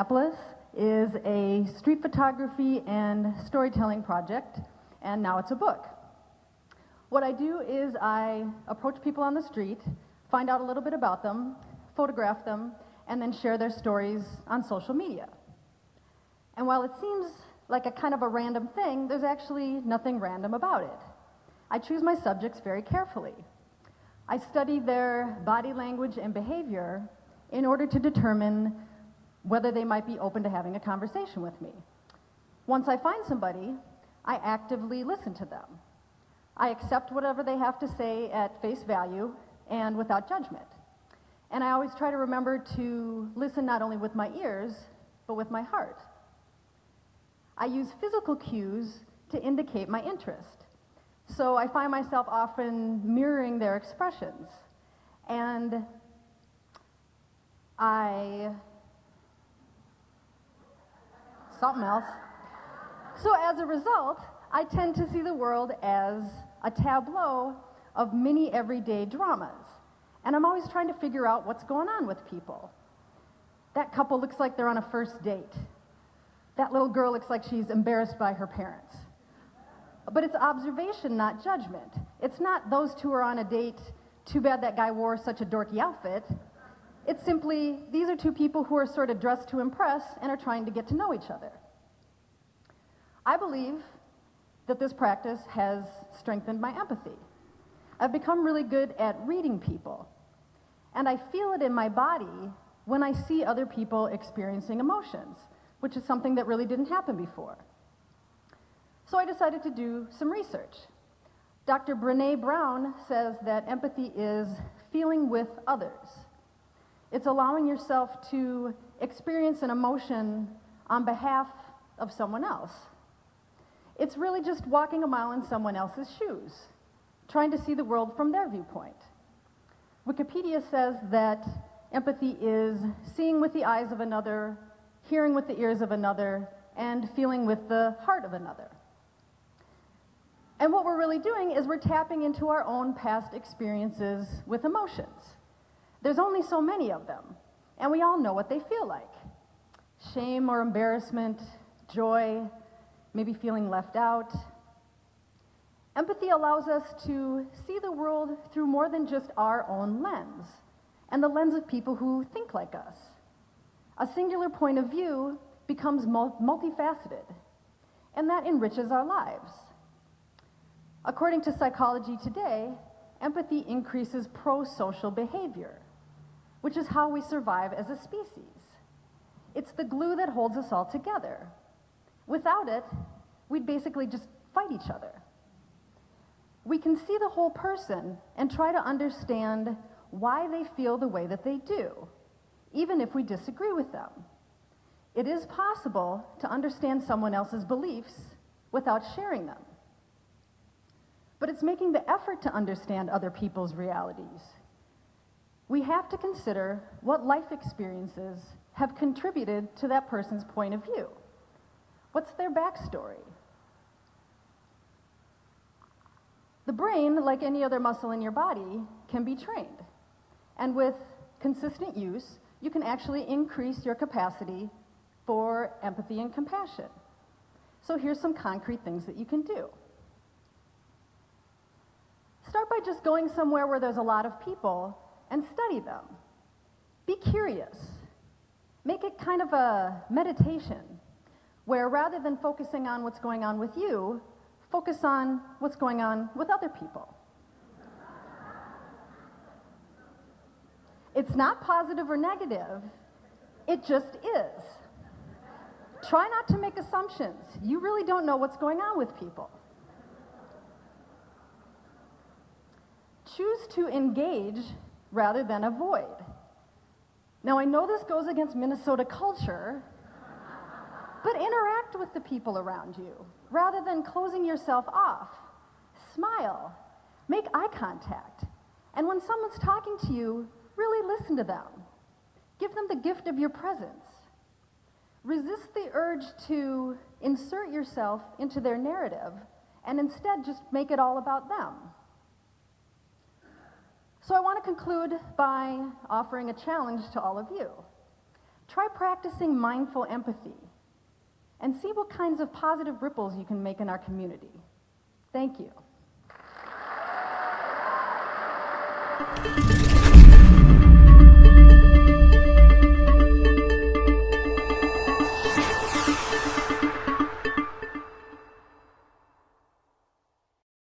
Minneapolis is a street photography and storytelling project, and now it's a book. What I do is I approach people on the street, find out a little bit about them, photograph them, and then share their stories on social media. And while it seems like a kind of a random thing, there's actually nothing random about it. I choose my subjects very carefully. I study their body language and behavior in order to determine whether they might be open to having a conversation with me. Once I find somebody, I actively listen to them. I accept whatever they have to say at face value and without judgment. And I always try to remember to listen not only with my ears, but with my heart. I use physical cues to indicate my interest. So I find myself often mirroring their expressions. And something else. So as a result, I tend to see the world as a tableau of mini everyday dramas. And I'm always trying to figure out what's going on with people. That couple looks like they're on a first date. That little girl looks like she's embarrassed by her parents. But it's observation, not judgment. It's not those two are on a date, too bad that guy wore such a dorky outfit. It's simply, these are two people who are sort of dressed to impress and are trying to get to know each other. I believe that this practice has strengthened my empathy. I've become really good at reading people, and I feel it in my body when I see other people experiencing emotions, which is something that really didn't happen before. So I decided to do some research. Dr. Brené Brown says that empathy is feeling with others. It's allowing yourself to experience an emotion on behalf of someone else. It's really just walking a mile in someone else's shoes, trying to see the world from their viewpoint. Wikipedia says that empathy is seeing with the eyes of another, hearing with the ears of another, and feeling with the heart of another. And what we're really doing is we're tapping into our own past experiences with emotions. There's only so many of them, and we all know what they feel like. Shame or embarrassment, joy, maybe feeling left out. Empathy allows us to see the world through more than just our own lens, and the lens of people who think like us. A singular point of view becomes multifaceted, and that enriches our lives. According to Psychology Today, empathy increases pro-social behavior, which is how we survive as a species. It's the glue that holds us all together. Without it, we'd basically just fight each other. We can see the whole person and try to understand why they feel the way that they do, even if we disagree with them. It is possible to understand someone else's beliefs without sharing them. But it's making the effort to understand other people's realities. We have to consider what life experiences have contributed to that person's point of view. What's their backstory? The brain, like any other muscle in your body, can be trained. And with consistent use, you can actually increase your capacity for empathy and compassion. So here's some concrete things that you can do. Start by just going somewhere where there's a lot of people and study them. Be curious. Make it kind of a meditation, where rather than focusing on what's going on with you, focus on what's going on with other people. It's not positive or negative, it just is. Try not to make assumptions. You really don't know what's going on with people. Choose to engage rather than avoid. Now, I know this goes against Minnesota culture, but interact with the people around you rather than closing yourself off. Smile, make eye contact, and when someone's talking to you, really listen to them. Give them the gift of your presence. Resist the urge to insert yourself into their narrative and instead just make it all about them. So I want to conclude by offering a challenge to all of you. Try practicing mindful empathy and see what kinds of positive ripples you can make in our community. Thank you.